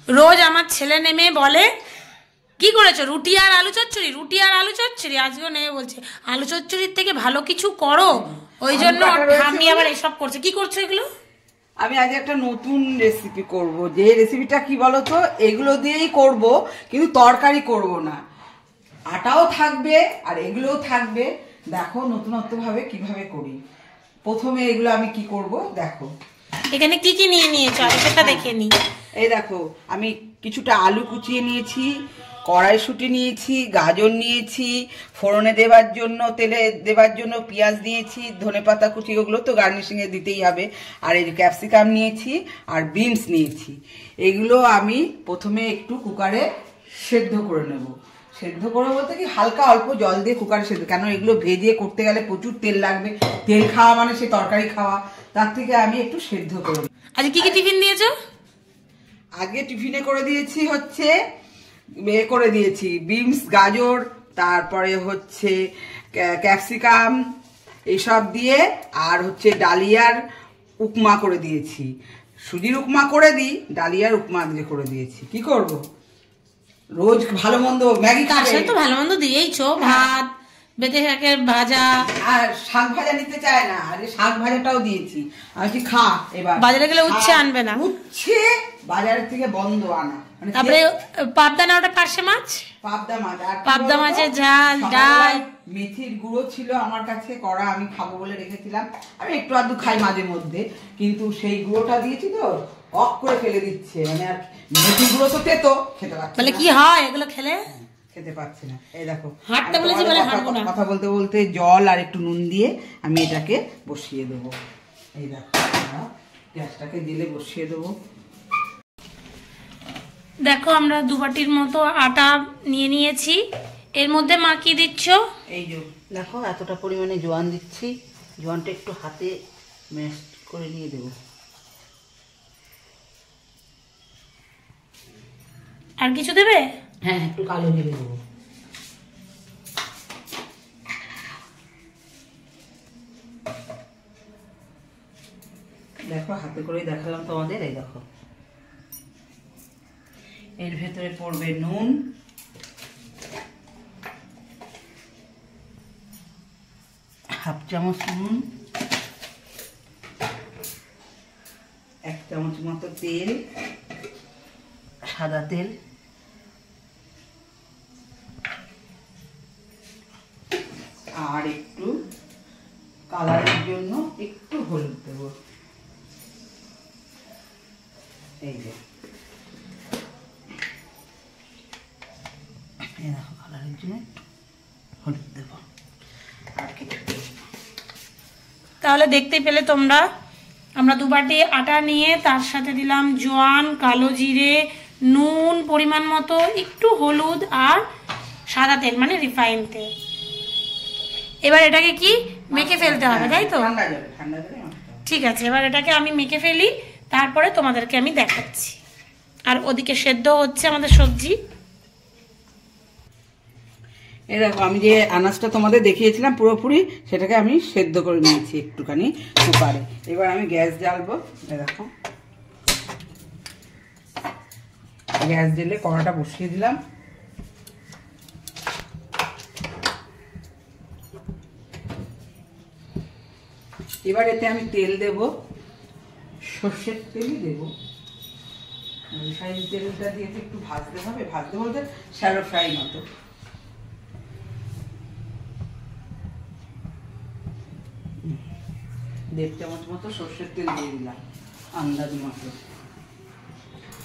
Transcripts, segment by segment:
রোজ আমার ছেলে নেমে বলে কি করেছো, রুটি আর আলু চচ্চড়ি, রুটি আর আলু চচ্চড়ি। আজকেও নেমে বলছে আলু চচ্চড়ির থেকে ভালো কিছু করো, ওই জন্য আমি আবার এসব করছে। কি করছো এগুলো? আমি আজ একটা নতুন রেসিপি করব, যে রেসিপিটা কি বলতো, এগুলো দিয়েই করব, কিন্তু তরকারি করব না। আটাও থাকবে আর এগুলোও থাকবে। দেখো নতুনত্ব ভাবে কিভাবে করি। প্রথমে এগুলো আমি কি করব দেখো। এখানে কি কি নিয়ে নিয়েছো আগে সেটা দেখে নি। এই দেখো আমি কিছুটা আলু কুচিয়ে নিয়েছি, কড়াইশুঁটি নিয়েছি, গাজর নিয়েছি, ফোড়নে দেবার জন্য, তেলে দেবার জন্য পেঁয়াজ নিয়েছি, ধনেপাতা কুচি, ওগুলো তো গার্নিশিং এ দিতেই হবে। আর এই ক্যাপসিকাম নিয়েছি আর বিনস নিয়েছি। এগুলো আমি প্রথমে একটু কুকারে সেদ্ধ করে নেব। সেদ্ধ করে বলতে কি হালকা অল্প জল দিয়ে কুকারে সেদ্ধ, কেন এগুলো ভেজে করতে গেলে প্রচুর তেল লাগবে, তেল খাওয়া মানে সে তরকারি খাওয়া, তার থেকে আমি একটু সেদ্ধ করে নেব। আজকে কি কি টিফিন দিয়েছো? আগে টিফিনে করে দিয়েছি হচ্ছে করে দিয়েছি বিনস, গাজর, তারপরে হচ্ছে ক্যাপসিকাম এইসব দিয়ে, আর হচ্ছে ডালিয়ার উপমা করে দিয়েছি। সুজির উপমা করে দিই, ডালিয়ার উপমা দিয়ে করে দিয়েছি। কি করব, রোজ ভালো মন্দ ম্যাগি খাবে তো ভালো মন্দ দিয়েইছো, ভাত, বেঁচে শাকের ভাজা, আর শাক ভাজা নিতে চায় না, আর শাক ভাজাটাও দিয়েছি। আমি কি খা, এবার বাজারে গেলে উচ্ছে আনবে না, উচ্ছে বাজারের থেকে বন্ধ আনা। তারপরে পাবদা না, ওটা পার্শে মাছ, পাবদা মাছ, আর পাবদা মাছের ঝাল, ডাল, মেথির গুঁড়ো ছিল আমার কাছে করা, আমি খাবো বলে রেখেছিলাম। আমি একটু আধটু খাই মাঝে মধ্যে, কিন্তু সেই গুঁড়োটা দিয়েছি তো অফ করে ফেলে দিচ্ছে। মানে আর মেথির গুঁড়ো তো তেতো, খেতে পারছি বলে কি হয় এগুলো খেলে, খেতে পারছি না। এই দেখো হাঁটতে বলেছি বলে হাঁটবো না। কথা বলতে বলতে জল আর একটু নুন দিয়ে আমি এটাকে বসিয়ে দেবো। এই দেখো গ্যাসটাকে দিলে বসিয়ে দেবো। দেখো আমরা 2 বাটির মতো আটা নিয়ে নিয়েছি। এর মধ্যে মা কি দিচ্ছ? এই যে দেখো এতটা পরিমাণে জোয়ান দিচ্ছি। জোয়ানটা একটু হাতে ম্যাশ করে নিয়ে দেবো। আর কিছু দেবে? হ্যাঁ একটু কালো জিরে দেবো। দেখো হাতে করে দেখালাম তোমাদের। এই দেখো এর ভেতরে পড়বে নুন, হাফ চামচ নুন, 1 চামচ মতো তেল, সাদা তেল, আর একটু কালারের জন্য একটু হলুদ দেব। এই যে দেখো কালারের জন্য হলুদ দেব, আর কিছু দেব না। তাহলে দেখতে পেলে তোমরা, আমরা 2 বাটি আটা নিয়ে তার সাথে দিলাম জোয়ান, কালো জিরে, নুন পরিমাণ মতো, একটু হলুদ আর সাদা তেল মানে রিফাইন তেল। এবার এটাকে কি মেখে ফেলতে হবে, তাই তো? ঠান্ডা জলে ঠিক আছে, এবার এটাকে আমি মেখে ফেলি, তারপরে তোমাদেরকে আমি দেখাচ্ছি। আর ওদিকে সেদ্ধ হচ্ছে আমাদের সবজি। এই দেখো আমি যে আনাজটা তোমাদের দেখিয়েছিলাম পুরোপুরি, সেটাকে আমি সেদ্ধ করে নিয়েছি একটুখানি কুকারে। এবার আমি গ্যাস জ্বালবো। এই দেখো গ্যাস জ্বেলে কড়াটা বসিয়ে দিলাম। এবার এতে আমি তেল দেব, সর্ষের তেলই দেব। রিফাইন তেলটা দিয়ে একটু ভাজতে হবে, ভাজতে বলতে শ্যালো ফ্রাই মতো। 1.5 চামচ মতো সর্ষের তেল দিয়ে দিলাম আন্দাজ মতো।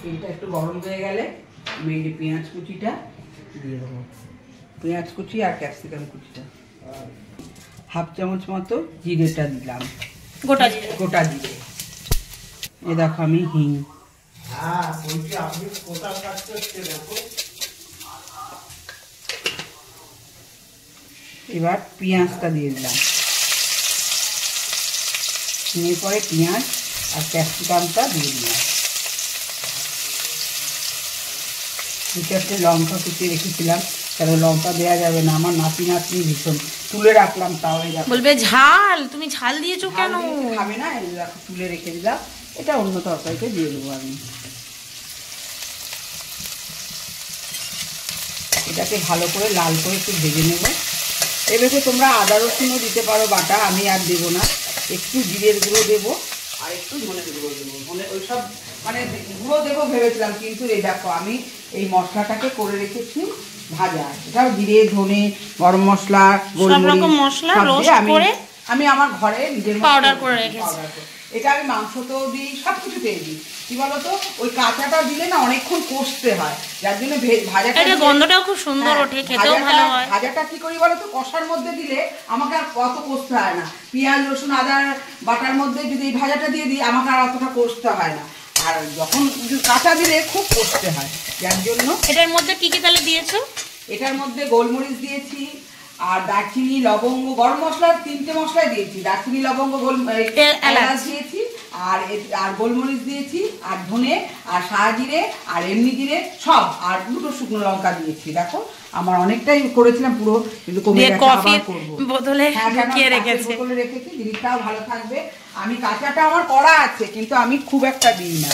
তেলটা একটু গরম হয়ে গেলে আমি এই যে পেঁয়াজ কুচিটা দিয়ে দেবো। পেঁয়াজ কুচি আর ক্যাপসিকাম কুচিটা, 1/2 চামচ মতো জিরেটা দিলাম, গোটা জিরে। গোটা জিরে। এ দেখো আমি হিং, এবার পেঁয়াজটা দিয়ে দিলাম। এরপরে পেঁয়াজ আর ক্যাপসিকামটা দিয়ে দিলাম। দুটো লঙ্কা কুচিয়ে রেখেছিলাম, কারণ লঙ্কা দেওয়া যাবে না, আমার নাতি নাতনি ভীষণ, তুলে রাখলাম। তাও বলবে ঝাল, তুমি ঝাল দিয়েছো কেন? খাবে না, তুলে রেখে দিলাম। এটা অন্য তরকারিতে দিয়ে দেবো আমি। এটাকে ভালো করে লাল করে একটু ভেজে নেব। এবারে তোমরা আদা রসুনও দিতে পারো বাটা, আমি আর দেবো না। একটু জিরের গুঁড়ো দেবো আর একটু ধনের গুঁড়ো দেবো। ওইসব মানে গুঁড়ো দেবো ভেবেছিলাম, কিন্তু এই দেখো আমি এই মশলাটাকে করে রেখেছি ভাজা। এটাও জিরে, ধনে, গরম মশলা, গোলমরিচ মশলা রোস্ট করে আমি আমার ঘরে নিজের পাউডার করে রেখেছি। এটা আমি মাংসতেও দিই, সব কিছুতেই দিই। কি বলতো, ওই কাঁচাটা দিলে না অনেকক্ষণ কষতে হয়, যার জন্য ভাজাটা গন্ধটাও খুব সুন্দর ওঠে, খেতেও ভালো হয়। ভাজাটা কি করি বলতো, কষার মধ্যে দিলে আমাকে আর কত কষতে হয় না। পেঁয়াজ রসুন আদার বাটার মধ্যে যদি এই ভাজাটা দিয়ে দিই আমাকে আর অতটা কষতে হয় না। আর যখন কাঁচা দিলে খুব কষতে হয়, যার জন্য। এটার মধ্যে কি কি তাহলে দিয়েছো? এটার মধ্যে গোলমরিচ দিয়েছি, আর দারচিনি, লবঙ্গ, গরম মশলার 3টে মশলাই দিয়েছি। দারচিনি, লবঙ্গ, এলাচ দিয়েছি, আর গোলমরিচ দিয়েছি, আর ধনে, আর সাদা জিরে, আর এমনি জিরে সব, আর 2টো শুকনো লঙ্কা দিয়েছি। দেখো আমার অনেকটাই করেছিলাম পুরো, কিন্তু কমে গেছে, আবার করবো। বোতলে রেখেছি, জিনিসটাও ভালো থাকবে। আমি কাঁচাটা আমার করা আছে, কিন্তু আমি খুব একটা দিই না।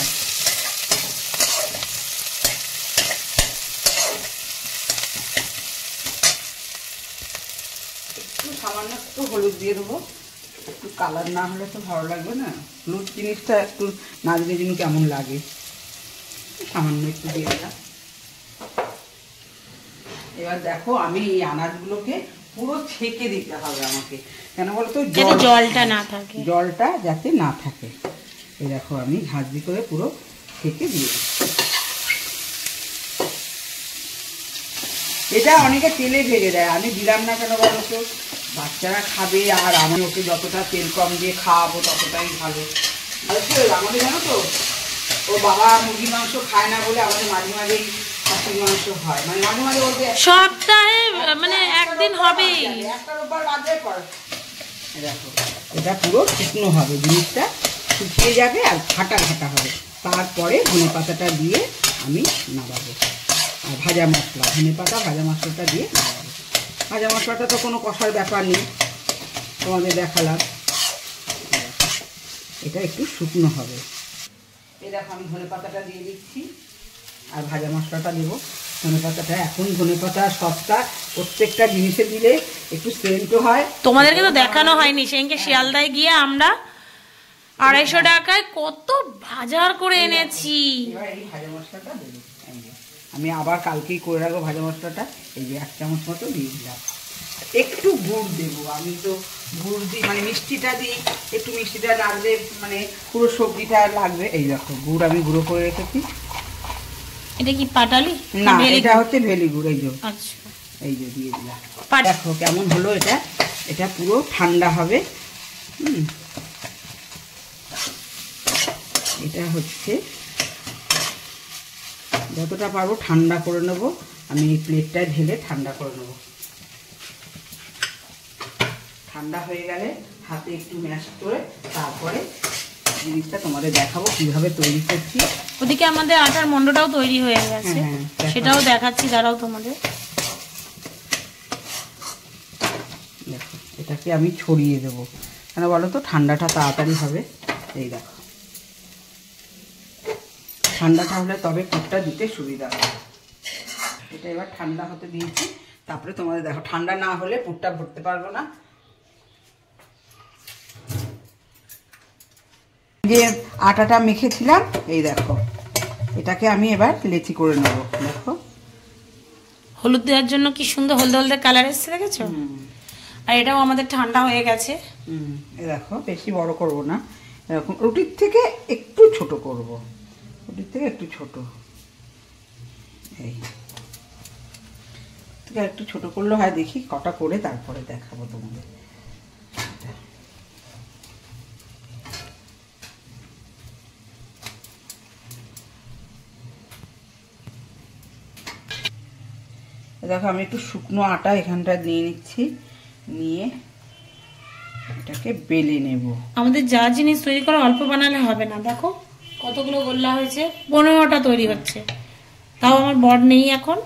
সামান্য একটু হলুদ দিয়ে দেবো, একটু কালার না হলে তো ভালো লাগবে না। হলুদ জিনিসটা একটু না দিলে যেন কেমন লাগে, সামান্য একটু দিয়ে দিলাম। এবার দেখো আমি এই আনাজগুলোকে পুরো ছেঁকে দিতে হবে আমাকে, কেন বলতো জলটা না থাকে, জলটা যাতে না থাকে। এই দেখো আমি ঝাঁঝরি করে পুরো ছেঁকে দিয়ে দিচ্ছি। এটা অনেকে তেলে ভেজে দেয়, আমি দিলাম না কেন বলতো, বাচ্চারা খাবে আর আমি ওকে যতটা তেল কম দিয়ে খাওয়াবো ততটাই ভালো। আমাদের জানো তো, ও বাবা মুরগি মাংস খায় না বলে আমাদের মাঝে মাঝেই খাসির মাংস হয়, মানে মাঝে মাঝে বলতে সপ্তাহে মানে একদিন হবে, একটা রোববার বাদে পর। দেখো এটা পুরো শুকনো হবে, জিনিসটা শুকিয়ে যাবে আর ঘাটা ঘাটা হবে। তারপরে ধনে পাতাটা দিয়ে আমি নামাবো, আর ভাজা মশলা, ধনে পাতা ভাজা মশলাটা দিয়ে নামাবো। ভাজা মশলাটা তো কোনো কষার ব্যাপার নেই, তোমাদের দেখালাম। এটা একটু শুকনো হবে। এই দেখো আমি ধনে পাতাটা দিয়ে দিচ্ছি আর ভাজা মশলাটা দেবো। ধনে পাতাটা এখন ধনে পাতা সস্তা, প্রত্যেকটা জিনিসে দিলে একটু সেন্টও হয়। তোমাদেরকে তো দেখানো হয়নি, সেদিনকে শিয়ালদায় গিয়ে আমরা 250 টাকায় কত বাজার করে এনেছি। এবার এই ভাজা মশলাটা দেবো, আমি আবার কালকেই করে রাখবো ভাজা মশলাটা। এই যে 1 চামচ মতো দিয়ে দিলাম। একটু গুড় দেবো, আমি তো গুড় দিই, মানে মিষ্টিটা দিই, একটু মিষ্টিটা লাগলে মানে পুরো সবজিটা লাগবে। এই দেখো গুড় আমি গুঁড়ো করে রেখেছি। এটা কি পাটালি না, এটা হচ্ছে ভেলি গুড়। এই যে আচ্ছা, এই যে দিয়ে দিলাম। দেখো কেমন হলো এটা। এটা পুরো ঠান্ডা হবে। এটা হচ্ছে যতটা পারবো ঠান্ডা করে নেব। আমি এই প্লেটটায় ঢেলে ঠান্ডা করে নেব। ঠান্ডা হয়ে গেলে হাতে একটু ম্যাশ করে তারপরে জিনিসটা তোমাদের দেখাবো কিভাবে তৈরি করছি। ওদিকে আমাদের আটার মন্ডটাও তৈরি হয়ে গেছে, সেটাও দেখাচ্ছি, দাঁড়াও তোমাদের। দেখো এটাকে আমি ছড়িয়ে দেবো, কেন বলো তো, ঠান্ডাটা তাড়াতাড়ি হবে। এই দেখো ঠান্ডাটা হলে তবে পুরটা দিতে সুবিধা হবে। এটা এবার ঠান্ডা হতে দিয়েছি, তারপরে তোমাদের দেখো। ঠান্ডা না হলে পুরটা ভরতে পারবো না। যে আটাটা মেখেছিলাম, এই দেখো এটাকে আমি এবার লেচি করে নেবো। দেখো হলুদ দেওয়ার জন্য কি সুন্দর হলদে হলদে কালার এসছে, দেখেছো? আর এটাও আমাদের ঠান্ডা হয়ে গেছে। এই দেখো বেশি বড় করব না, এরকম রুটির থেকে একটু ছোট করব, রুটির থেকে একটু ছোট। এই থেকে একটু ছোট করলে হয়। দেখি কটা করে তারপরে দেখাবো তোমাদের। দেখো আমি একটু শুকনো আটা এখানটা নিয়ে নিচ্ছি, নিয়ে এটাকে বেলে নেব। আমাদের যা জিনিস তৈরি করা অল্প বানালে হবে না। দেখো কতগুলো গোল্লা হয়েছে, 15টা তৈরি হচ্ছে। তাও আমার বর নেই এখন,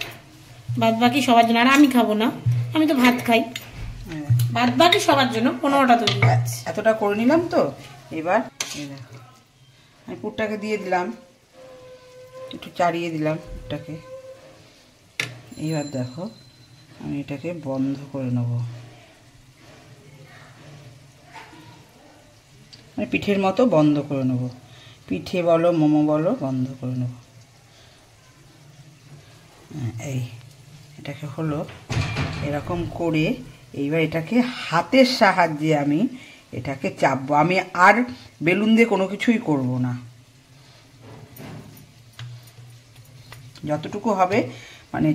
বাদ বাকি সবার জন্য। আর আমি খাবো না, আমি তো ভাত খাই। বাদ বাকি সবার জন্য 15টা তৈরি হচ্ছে। এতটা করে নিলাম তো। এবার এই দেখো আমি পুরটাকে দিয়ে দিলাম, একটু চাড়িয়ে দিলাম পুরটাকে। এইবার দেখো আমি এটাকে বন্ধ করে নেব, মানে পিঠের মতো বন্ধ করে নেব, পিঠে বলো মোমো বলো বন্ধ করে নেব। এই এটাকে হলো এরকম করে এইবার এটাকে হাতের সাহায্যে আমি এটাকে চাপবো। আমি আর বেলুন দিয়ে কোনো কিছুই করব না, যতটুকু হবে মানে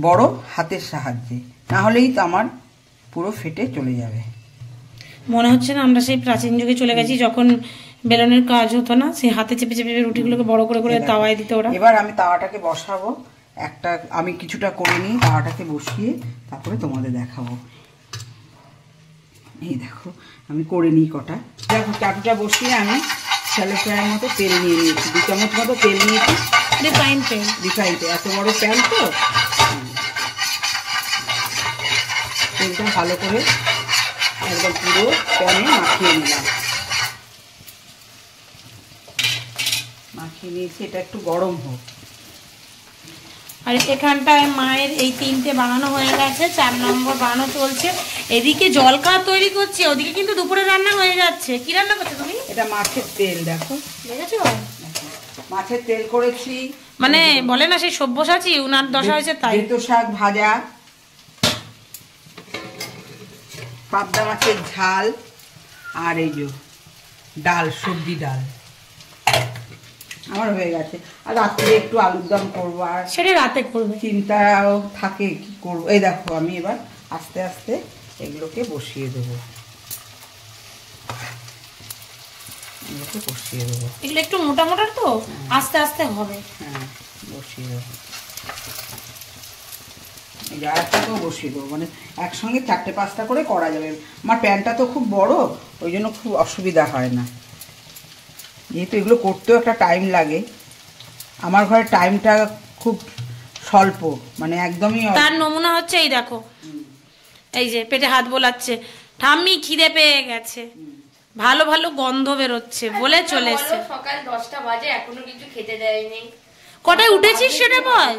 বড় হাতের সাহায্যে, না হলেই তো আমার পুরো ফেটে চলে যাবে। মনে হচ্ছে না আমরা সেই প্রাচীন যুগে চলে গেছি, যখন বেলনের কাজ হতো না, সেই হাতে চেপে চেপে রুটিগুলোকে বড় করে করে তাওয়ায় দিতে ওরা। এবার আমি তাওয়াটাকে বসাবো, একটা আমি কিছুটা করে নিই, তাওয়াটাকে বসিয়ে তারপরে তোমাদের দেখাবো। এই দেখো আমি করে নিই কটা। দেখো চাটুটা বসিয়ে আমি শ্যালো ফ্রাইয়ের মতো তেল নিয়ে নিয়েছি, 2 চামচ মতো তেল নিয়েছি, রিফাইন তেল। এত বড় প্যান তো, তেলটা ভালো করে একদম পুরো প্যানে মাখিয়ে নিলাম, মাখিয়ে নিয়েছি। এটা একটু গরম হোক। আর এখানটায় মায়ের এই 3টে বানানো হয়ে গেছে, 4 নম্বর বানানো চলছে। এদিকে জলখাবার তৈরি করছে, ওদিকে কিন্তু দুপুরে রান্না হয়ে যাচ্ছে। কি রান্না করছো তুমি? এটা মাছের তেল, দেখো দেখেছো মাছের তেল করেছি, মানে বলে না সেই সব্যসাচী উনার দশা হয়েছে তাই। বেতো শাক ভাজা, পাবদা মাছের ঝাল, আর এই যে ডাল, সবজি ডাল আমার হয়ে গেছে। আর রাত্রে একটু আলুর দম করবো, আর সেটা রাতে করবে, চিন্তাও থাকে কি করবো। এই দেখো আমি এবার আস্তে আস্তে এগুলোকে বসিয়ে দেবো, বসিয়ে দেবো। এগুলো একটু মোটা মোটা তো, আস্তে আস্তে হবে। হ্যাঁ বসিয়ে দেবো, এই যে আরেকটাকেও বসিয়ে দেবো, মানে একসঙ্গে 4-5টা করে করা যাবে। আমার প্যানটা তো খুব বড়, ওই জন্য খুব অসুবিধা হয় না, যেহেতু এগুলো করতেও একটা টাইম লাগে। আমার ঘরে টাইমটা খুব স্বল্প, মানে একদমই। তার নমুনা হচ্ছে এই দেখো, এই যে পেটে হাত বোলাচ্ছে, ঠাম্মি খিদে পেয়ে গেছে, ভালো ভালো গন্ধ বেরোচ্ছে বলে চলে এসছে। সকাল 10টা বাজে এখনো কিছু খেতে দেয়নি। কটায় উঠেছিস সেটা বল?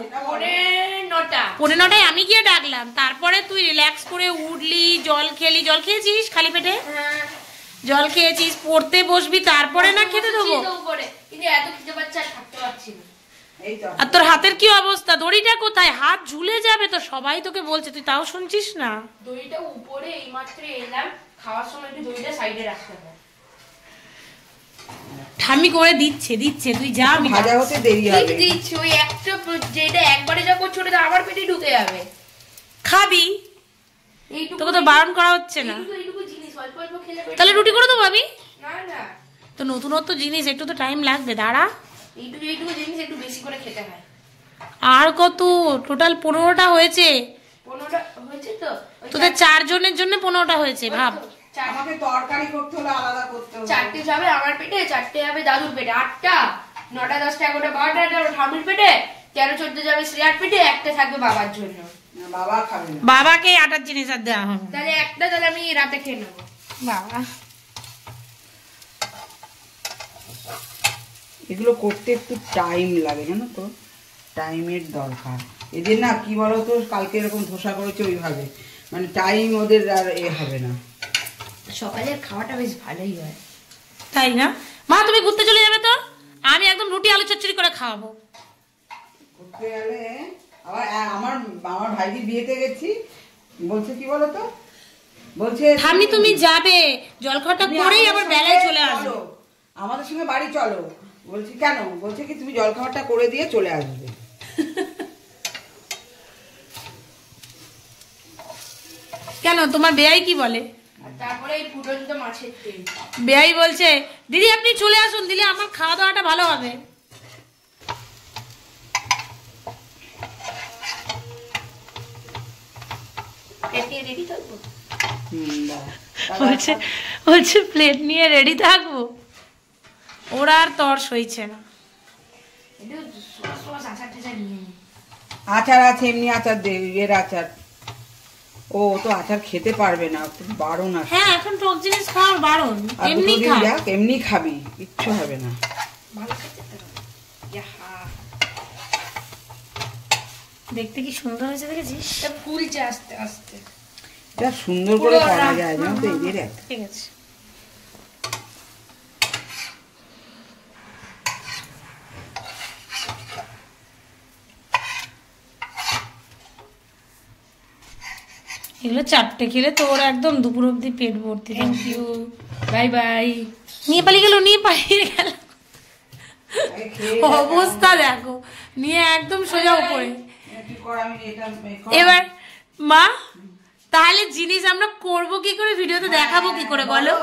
9:30 আমি গিয়ে ডাকলাম, তারপরে তুই রিল্যাক্স করে উঠলি, জল খেলি। জল খেয়েছিস খালি পেটে? হ্যাঁ জল খেয়েছিস, পড়তে বসবি, তারপরে না খেতে দেবো? কিন্তু এত খিদে পাচ্ছে আর থাকতে পারছি না। আর তোর হাতের কি অবস্থা? দড়িটা কোথায়? হাত ঝুলে যাবে তো, সবাই তোকে বলছে, তুই তাও শুনছিস না। দইটা উপরে এইমাত্র এলাম, খাওয়ার সময় একটু দইটা সাইডে রাখতে হবে। ঠাম্মি করে দিচ্ছে, তুই যা। আমি ভাজা হতে দেরি হবে। দিচ্ছি ওই একটা, যেটা একবারে যা করছো ওটা আবার পেটে ঢুকে যাবে। খাবি, তোকে তো বারণ করা হচ্ছে না। এইটুকু জিনিস অল্প অল্প খেলে তাহলে রুটি করে দেবো আমি? না না, তো নতুনত্ব জিনিস, একটু তো টাইম লাগবে, দাঁড়া। এইটুকু জিনিস একটু বেশি করে খেতে হয়। আর কত? টোটাল 15টা হয়েছে। 15টা হয়েছে তো? তোদের 4 জনের জন্য 15টা হয়েছে, ভাব। আমাকে তরকারি করতে হলে আলাদা করতে হবে। 4টে যাবে আমার পেটে, 4টে যাবে দাদুর পেটে, 8টা, 9টা, 10টা, 11টা, 12টা যাবে ঠামির পেটে, 13, 14 যাবে শ্রেয়ার পেটে, একটা থাকবে বাবার জন্য। বাবা খাবে না, বাবাকে আটার জিনিস আর দেওয়া হবে। তাহলে একটা, তাহলে আমি রাতে খেয়ে নেবো। বাবা, এগুলো করতে একটু টাইম লাগে, জানো তো, টাইমের দরকার এদের। না কি বলো তো, কালকে এরকম ধোসা করেছে ওইভাবে, মানে টাইম ওদের আর হবে না। সকালের খাওয়াটা বেশ ভালোই হয়, তাই না? মা তুমি ঘুরতে চলে যাবে তো, আমি একদম রুটি আলু চচ্চড়ি করে খাওয়াবো। ঘুরতে গেলে আবার আমার ভাইজির বিয়েতে গেছি, বলছে কি বলো তো, বলছে ঠাম্মি তুমি যাবে, জলখাবারটা করেই আবার বেলায় চলে আসবে। আমাদের সঙ্গে বাড়ি চলো। বলছি কেন? বলছে কি তুমি জলখাবারটা করে দিয়ে চলে আসবে। কেন, তোমার বেয়াই কি বলে? আর তারপরে এই ফুটন্ত মাছের তেল। বেয়াই বলছে দিদি আপনি চলে আসুন, দিলে আমার খাওয়া দাওয়াটা ভালো হবে। রেডি থাকবো, বলছে প্লেট নিয়ে রেডি থাকবো। ওরা আর তর সইছে না। আচার আছে, এমনি আচার দে, এর আচার। ও তো আচার খেতে পারবে না, বারণ আছে। হ্যাঁ এখন টক জিনিস খাওয়ার বারণ, এমনি খা, এমনি খাবি, কিচ্ছু হবে না। দেখতে কি সুন্দর হয়েছে দেখেছিস? এটা ফুলছে আস্তে আস্তে। এটা সুন্দর করে করা যায় জানো তো, এই যে দেখ। ঠিক আছে, এগুলো 4টে খেলে তোর একদম দুপুর অব্দি পেট ভর্তি। Thank you, bye bye. নিয়ে পালিয়ে গেল অবস্থা দেখো, নিয়ে একদম সোজা উপরে। এবার মা তাহলে জিনিস আমরা করব কি করে, ভিডিওতে দেখাবো কি করে বলো?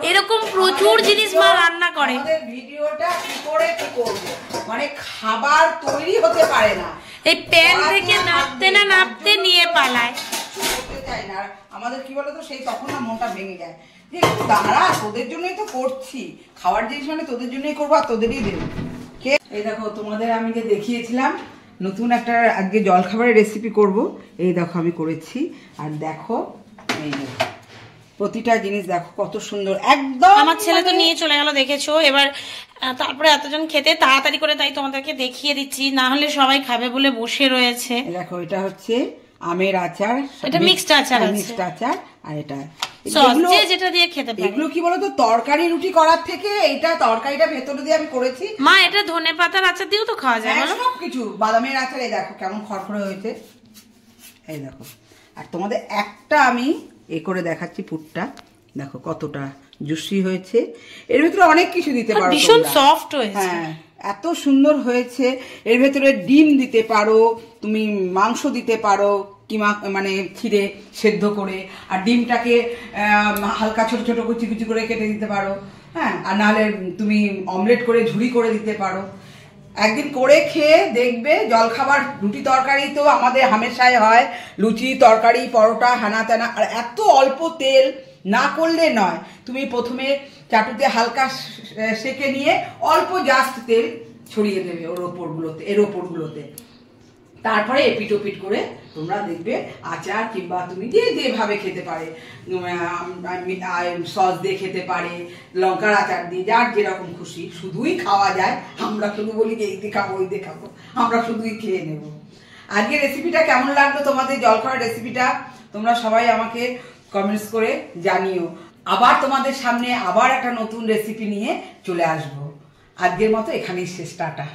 এরকম প্রচুর জিনিস মা রান্না করে। ভিডিওটা কি করে কি করব, মানে খাবার তৈরি হতে পারে না, এই প্যান থেকে নাপতে নিয়ে পালায়। করতে চাই না। আমাদের কি বলতো, সেই তখন না মনটা ভেঙে যায় যে একটু দাঁড়া, তোদের জন্যই তো করছি, খাওয়ার জিনিস মানে তোদের জন্যই করবো আর তোদেরই দেবো। এই দেখো তোমাদের আমি যে দেখিয়েছিলাম নতুন একটা আজকে জলখাবারের রেসিপি করব, এই দেখো আমি করেছি। আর দেখো এই যে প্রতিটা জিনিস দেখো কত সুন্দর একদম। আমার ছেলে তো নিয়ে চলে গেল দেখেছো। এবার তারপরে এতজন খেতে তাড়াতাড়ি করে তাই তোমাদেরকে দেখিয়ে দিচ্ছি, না হলে সবাই খাবে বলে বসে রয়েছে। দেখো এটা হচ্ছে আমের আচার, এটা মিক্সড আচার, মিক্সড আচার। আর এটা যেটা দিয়ে খেতে পারে। এগুলো কি বলতো, তরকারি রুটি করার থেকে এটা তরকারিটা ভেতরে দিয়ে আমি করেছি। মা এটা ধনেপাতার আচার দিয়েও তো খাওয়া যায় বলো? সব কিছু, বাদামের আচার। এই দেখো কেমন খড়খড়ে হয়েছে, এই দেখো। আর তোমাদের একটা আমি এ করে দেখাচ্ছি, পুরটা দেখো কতটা জুসি হয়েছে। এর ভিতরে অনেক কিছু দিতে পারো, ভীষণ সফট হয়েছে। হ্যাঁ এত সুন্দর হয়েছে। এর ভেতরে ডিম দিতে পারো, তুমি মাংস দিতে পারো কিমা মানে ছিঁড়ে সেদ্ধ করে, আর ডিমটাকে হালকা ছোট ছোট কুচি কুচি করে কেটে দিতে পারো। হ্যাঁ, আর নাহলে তুমি অমলেট করে ঝুড়ি করে দিতে পারো। একদিন করে খেয়ে দেখবে, জলখাবার রুটি তরকারি তো আমাদের হামেশাই হয়, লুচি তরকারি পরোটা হানা তেনা, আর এত অল্প তেল না করলে নয়। তুমি প্রথমে চাটুতে হালকা সেকে নিয়ে অল্প জাস্ট তেল ছড়িয়ে দেবে ওর ওপরগুলোতে, এর ওপরগুলোতে। তারপরে এপিট ওপিট করে তোমরা দেখবে আচার, কিংবা তুমি যেভাবে খেতে পারে, সস দিয়ে খেতে পারে, লঙ্কার আচার দিয়ে, যার যেরকম খুশি। শুধুই খাওয়া যায়, আমরা শুধু বলি যে এই দেখাবো ওই দেখাবো, আমরা শুধুই খেয়ে নেব। আজকে রেসিপিটা কেমন লাগলো তোমাদের, জলখাবার রেসিপিটা তোমরা সবাই আমাকে কমেন্টস করে জানিও। আবার তোমাদের সামনে আবার একটা নতুন রেসিপি নিয়ে চলে আসবো। আজকের মতো এখানেই শেষ, টাটা।